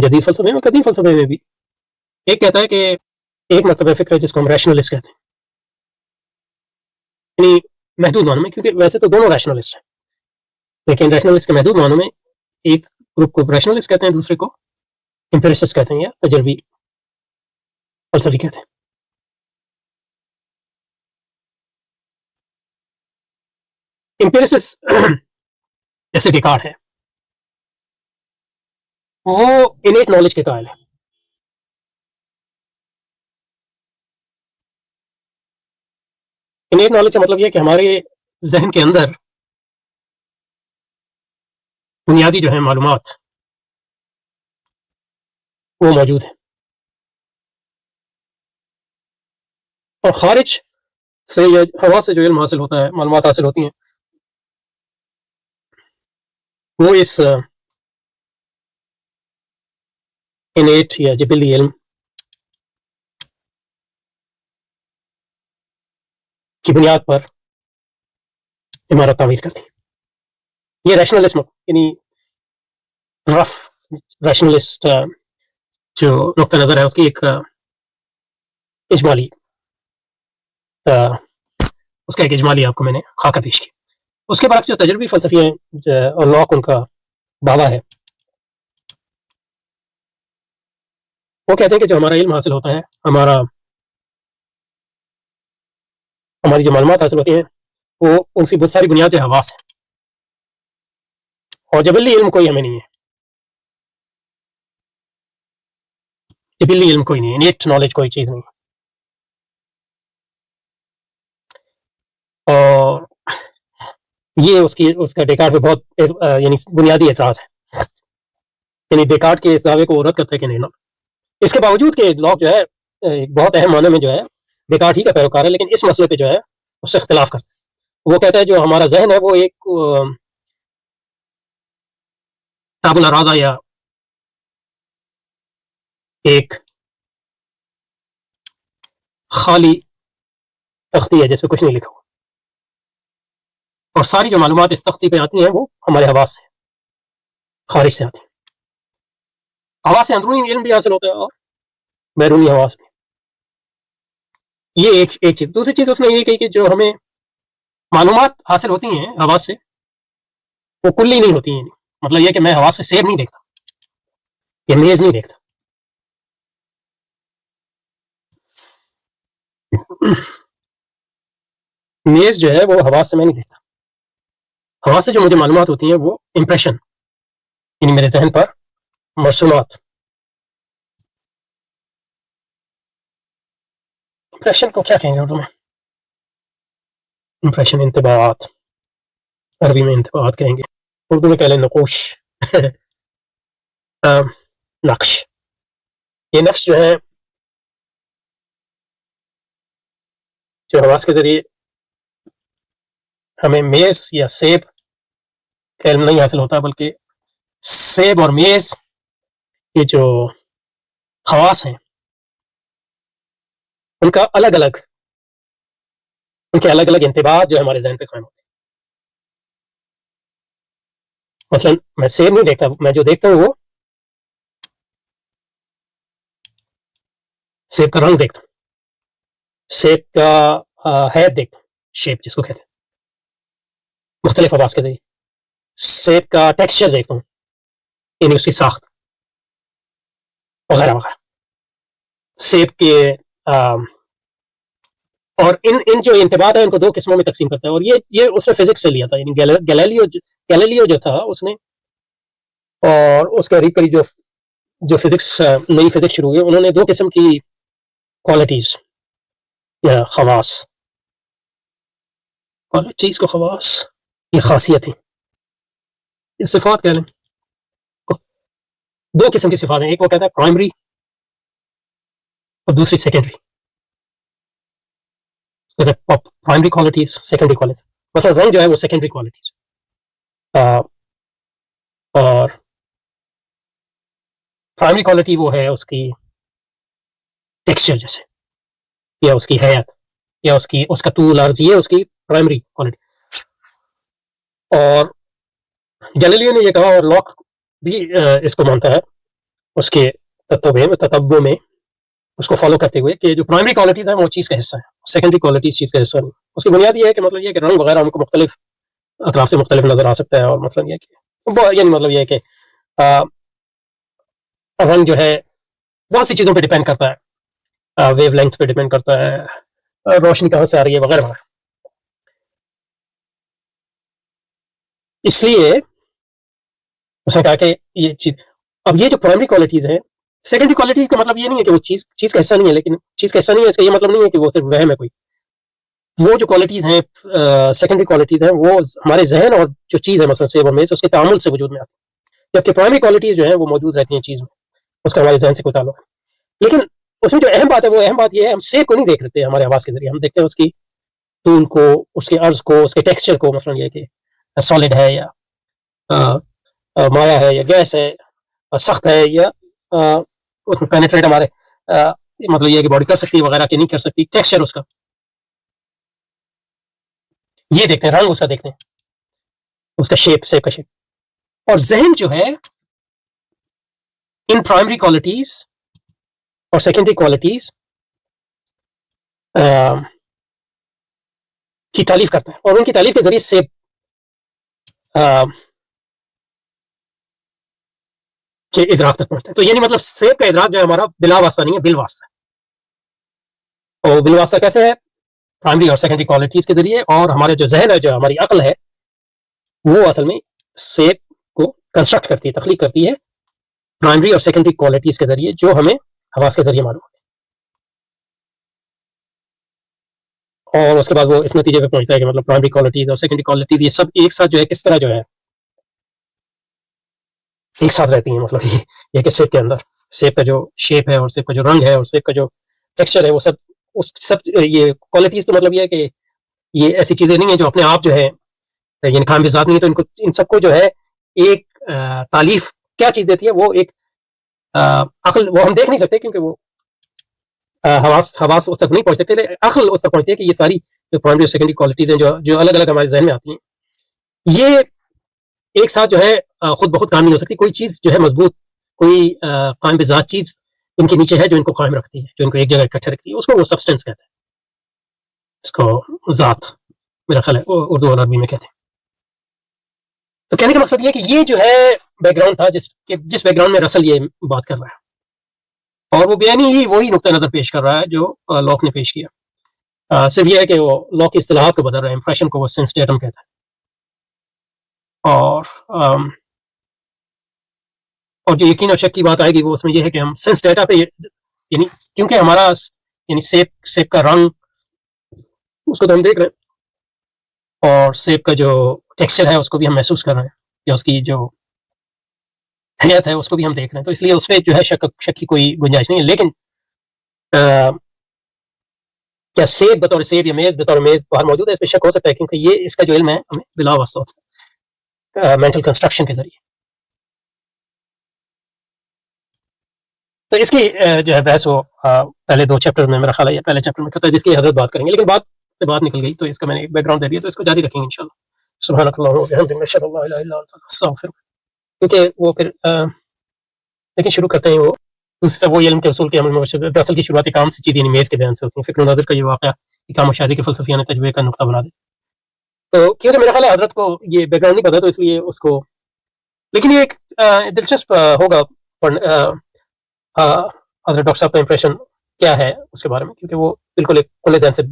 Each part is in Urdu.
جدید فلسفے میں قدیم فلسفے میں بھی ایک کہتا ہے کہ ایک مطلب فکر ہے جس کو ہم ریشنلسٹ کہتے ہیں، یعنی محدود معنوں میں، کیونکہ ویسے تو دونوں ریشنلسٹ ہیں لیکن ریشنلسٹ کے محدود معنوں میں ایک گروپ کو ریشنلسٹ کہتے ہیں، دوسرے کو امپیریسسٹ کہتے ہیں یا تجربی فلسفی کہتے ہیں۔ امپیریسسٹ جیسے ڈیکارٹ ہے، وہ انیٹ نالج کے قائل ہے۔ انیٹ نالج کا مطلب یہ کہ ہمارے ذہن کے اندر بنیادی جو ہیں معلومات وہ موجود ہیں، اور خارج سے یا ہوا سے جو علم حاصل ہوتا ہے، معلومات حاصل ہوتی ہیں، وہ اس انیٹ یا جبلی علم کی بنیاد پر عمارت تعمیر کرتی ہے۔ یہ ریشنلسٹ یعنی رف ریشنلسٹ جو نقطہ نظر ہے اس کی ایک اجمالی اس کا ایک اجمالی آپ کو میں نے خاکہ پیش کیا۔ اس کے برعکس جو تجربی فلسفی ہیں اور لاک ان کا دعویٰ ہے، وہ کہتے ہیں کہ جو ہمارا علم حاصل ہوتا ہے، ہماری جو معلومات حاصل ہوتی ہیں، وہ ان کی بہت ساری بنیادی حواس ہیں، اور جبلی علم کوئی ہمیں نہیں ہے، جبلی علم کوئی نہیں ہے، انیٹ نالج کوئی چیز نہیں ہے۔ اور یہ اس کا ڈیکارٹ پہ بہت یعنی بنیادی اعتراض ہے، یعنی ڈیکارٹ کے اس دعوے کو رد کرتا ہے کہ نہیں، اس کے باوجود کہ لاک جو ہے بہت اہم معنی میں جو ہے ڈیکارٹ ہی کا پیروکار ہے، لیکن اس مسئلے پہ جو ہے اس سے اختلاف کرتا ہے۔ وہ کہتا ہے جو ہمارا ذہن ہے وہ ایک ٹابولا رادا یا ایک خالی تختی ہے جس پہ کچھ نہیں لکھا ہوا، اور ساری جو معلومات اس تختی پہ آتی ہیں وہ ہمارے حواس سے، خارج سے آتی ہیں۔ حواس سے اندرونی علم بھی حاصل ہوتا ہے اور بیرونی حواس بھی۔ یہ ایک چیز۔ دوسری چیز اس نے یہ کہی کہ جو ہمیں معلومات حاصل ہوتی ہیں حواس سے، وہ کلی نہیں ہوتی ہیں، مطلب یہ کہ میں حواس سے سیب نہیں دیکھتا یا میز نہیں دیکھتا، میز جو ہے وہ حواس سے میں نہیں دیکھتا۔ حواس سے جو مجھے معلومات ہوتی ہیں وہ امپریشن، یعنی میرے ذہن پر مرسومات۔ امپریشن کو کیا کہیں گے اردو میں؟ امپریشن، انطباعات، عربی میں انطباعات کہیں گے، اردو میں کہہ لیں نقوش نقش۔ یہ نقش جو ہے جو حواس کے ذریعے ہمیں میز یا سیب کا علم نہیں حاصل ہوتا، بلکہ سیب اور میز یہ جو خواص ہیں ان کا الگ الگ، ان کے الگ الگ انطباعات جو ہمارے ذہن پہ قائم ہوتے ہیں۔ مثلا میں سیب نہیں دیکھتا، میں جو دیکھتا ہوں وہ سیب کا رنگ دیکھتا ہوں، سیب کا حیت دیکھتا ہوں، شیپ جس کو کہتے ہیں، مختلف حواس کے ذریعے سیب کا ٹیکسچر دیکھتا ہوں، یعنی اس کی ساخت وغیرہ وغیرہ، سیب کے اور ان جو انتباہات ہیں ان کو دو قسموں میں تقسیم کرتا ہے، اور یہ اس نے فزکس سے لیا تھا، یعنی گیلیلیو جو تھا اس نے، اور اس کے قریب قریب جو فزکس نئی فزکس شروع ہوئی، انہوں نے دو قسم کی کوالٹیز یا خواص، کوالٹیز کو خواص یہ خاصیتیں یہ صفات کہہ لیں، دو قسم کی صفات ہیں، ایک وہ کہتا ہے پرائمری اور دوسری secondary. Primary qualities, secondary qualities, مثلا رنگ جو ہے وہ سیکنڈری کوالٹیز، اور پرائمری کوالٹی وہ ہے اس کی ٹیکسچر جیسے، یا اس کی حیات، یا اس کا طول عرض، یہ اس کی پرائمری کوالٹی۔ اور گیلیلیو نے یہ کہا، اور لاک بھی اس کو مانتا ہے، اس کے تتبع میں اس کو فالو کرتے ہوئے کہ جو پرائمری کوالٹیز ہیں وہ چیز کا حصہ ہے، سیکنڈری کوالٹیز چیز کا حصہ نہیں. اس کی بنیاد یہ ہے کہ مطلب یہ کہ رنگ وغیرہ ہم کو مختلف اطراف سے مختلف نظر آ سکتا ہے، اور مطلب یہ کہ یعنی مطلب یہ ہے کہ رنگ جو ہے بہت سی چیزوں پہ ڈیپینڈ کرتا ہے، ویو لینتھ پہ ڈیپینڈ کرتا ہے، روشنی کہاں سے آ رہی ہے وغیرہ وغیرہ. اس لیے اس نے کہا کہ یہ چیز، اب یہ جو پرائمری کوالٹیز ہیں، سیکنڈری کوالٹیز کا مطلب یہ نہیں ہے کہ وہ چیز کا حصہ نہیں ہے، لیکن چیز کا حصہ نہیں ہے اس کا یہ مطلب نہیں ہے کہ وہ صرف وہم ہے کوئی. وہ جو کوالٹیز ہیں سیکنڈری کوالٹیز ہیں وہ ہمارے ذہن اور جو چیز ہے مثلا سیب اور میز اس کے تعامل سے وجود میں آتی ہے، جبکہ پرائمری کوالٹیز جو ہیں وہ موجود رہتی ہیں چیز میں، اس کا ہمارے ذہن سے کوئی تعلق ہے. لیکن اس میں جو اہم بات ہے وہ اہم بات یہ ہے ہم سیب کو نہیں دیکھ رہتے ہمارے آواز کے ذریعے، ہم دیکھتے ہیں اس کی طول کو، اس کے عرض کو، اس کے ٹیکسچر کو، مثلا یہ کہ سالڈ ہے یا مایا ہے یا گیس ہے، سخت ہے یا اس میں پینیٹریٹ ہمارے مطلب یہ کہ باڈی کر سکتی ہے وغیرہ کہ نہیں کر سکتی، ٹیکسچر اس کا یہ دیکھتے ہیں، رنگ اس کا دیکھتے ہیں، اس کا شیپ، سیب کا شیپ. اور ذہن جو ہے ان پرائمری کوالٹیز اور سیکنڈری کوالٹیز کی تعریف کرتا ہے، اور ان کی تعریف کے ذریعے سیب کے ادراک تک پہنچتا ہے. تو یعنی مطلب سیب کا ادراک جو ہے ہمارا بلا واسطہ نہیں ہے، بال واسطہ ہے. اور بال واسطہ کیسے ہے؟ پرائمری اور سیکنڈری کوالٹیز کے ذریعے. اور ہمارے جو ذہن ہے، جو ہماری عقل ہے، وہ اصل میں سیب کو کنسٹرکٹ کرتی ہے، تخلیق کرتی ہے پرائمری اور سیکنڈری کوالٹیز کے ذریعے، جو ہمیں حواس کے ذریعے معلوم ہوتی ہے. اور اس کے بعد وہ اس نتیجے پہ پہنچتا ہے کہ مطلب پرائمری کوالٹیز اور سیکنڈری کوالٹیز یہ سب ایک ساتھ جو ہے کس طرح جو ہے ایک ساتھ رہتی ہیں. مطلب یہ کہ سیب کے اندر سیب کا جو شیپ ہے اور سیب کا جو رنگ ہے اور سیب کا جو ٹیکسچر ہے، وہ سب یہ کوالٹیز، تو مطلب یہ ہے کہ یہ ایسی چیزیں نہیں ہیں جو اپنے آپ جو ہے یعنی کام بذات نہیں ہے. تو ان سب کو جو ہے ایک تالیف کیا چیز دیتی ہے؟ وہ ایک عقل، وہ ہم دیکھ نہیں سکتے کیونکہ وہ حواس اس تک نہیں پہنچ سکتے، عقل اس تک پہنچتی ہے کہ یہ ساری جو پرائمری اور سیکنڈری کوالٹیز ہیں جو الگ الگ ہمارے ذہن میں آتی ہیں، یہ ایک ساتھ جو ہے خود بخود کام نہیں ہو سکتی. کوئی چیز جو ہے مضبوط، کوئی قائم بذات چیز ان کے نیچے ہے جو ان کو قائم رکھتی ہے، جو ان کو ایک جگہ اکٹھے رکھتی ہے، اس کو وہ سبسٹینس کہتے ہیں، اس کو ذات میرا خیال ہے اردو اور عربی میں کہتے ہیں. تو کہنے کا مقصد یہ کہ یہ جو ہے بیک گراؤنڈ تھا جس بیک گراؤنڈ میں رسل یہ بات کر رہا ہے، اور وہ بیانی ہی وہی نقطہ نظر پیش کر رہا ہے جو لاک نے پیش کیا. صرف یہ ہے کہ وہ لاک کی اصطلاحات کو بدل رہا ہے، امپریشن کو وہ سینس ڈیٹم کہتا ہے. اور جو یقین اور شک کی بات آئے گی وہ اس میں یہ ہے کہ ہم سینس ڈیٹا پہ یعنی کیونکہ ہمارا یعنی سیب کا رنگ اس کو تو ہم دیکھ رہے ہیں، اور سیب کا جو ٹیکسچر ہے اس کو بھی ہم محسوس کر رہے ہیں، یا اس کی جو حیت ہے اس کو بھی ہم دیکھ رہے ہیں. تو اس لیے اس پہ جو ہے شک کی کوئی گنجائش نہیں ہے. لیکن کیا سیب بطور سیب یا میز بطور میز باہر موجود ہے؟ اس پہ شک ہو سکتا ہے، کیونکہ یہ اس کا جو علم ہے ہمیں بلا واسطہ ہوتا ہے مینٹل کنسٹرکشن کے ذریعے. تو اس کی جو ہے بحث وہ پہلے 2 چیپٹر میں، میرا خیال ہے پہلے چیپٹر میں کرتا ہے، جس کی حضرت بات کریں گے. لیکن بات سے بات نکل گئی تو اس کا میں نے ایک بیک گراؤنڈ دے دیا، تو اس کو جاری رکھیں گے انشاءاللہ. سبحانک اللہم وبحمدک، اشہد ان لا الہ الا انت استغفرک. کیونکہ وہ پھر لیکن شروع کرتے ہیں وہ دوسرا وہ علم کے اصول کے عمل میں اصل کی شروعاتی کام سے چیز یعنی میز کے بیان سے ہوتی ہیں. فکر و نظر کا یہ واقعہ کام و شادی کے فلسفیانہ تجربے کا نقطہ بنا دے. تو کیونکہ میرا خیال ہے حضرت کو یہ بیک گراؤنڈ نہیں پتا، تو اس لیے اس کو، لیکن یہ ایک دلچسپ ہوگا حضرت ڈاکٹر صاحب کا امپریشن کیا ہے اس کے بارے میں، کیونکہ وہ بالکل ایک کھلے ذہن سے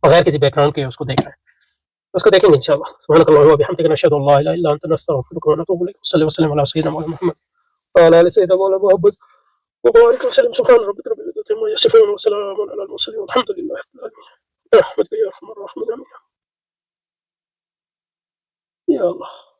بغیر کسی بیک گراؤنڈ کے اس کو دیکھ رہے ہیں. اس کو دیکھیں گے انشاءاللہ. سبحانک اللہم وبحمدک، نشہد ان لا الہ الا انت، نستغفرک ونتوب الیک. صلی اللہ وسلم علی سیدنا محمد وعلى آل سيدنا مولانا محمد وبارك وسلم. سبحان ربك رب العزة عما يصفون وسلام على المرسلين والحمد لله رب العالمين. برحمتك يا ارحم الراحمين. يا الله.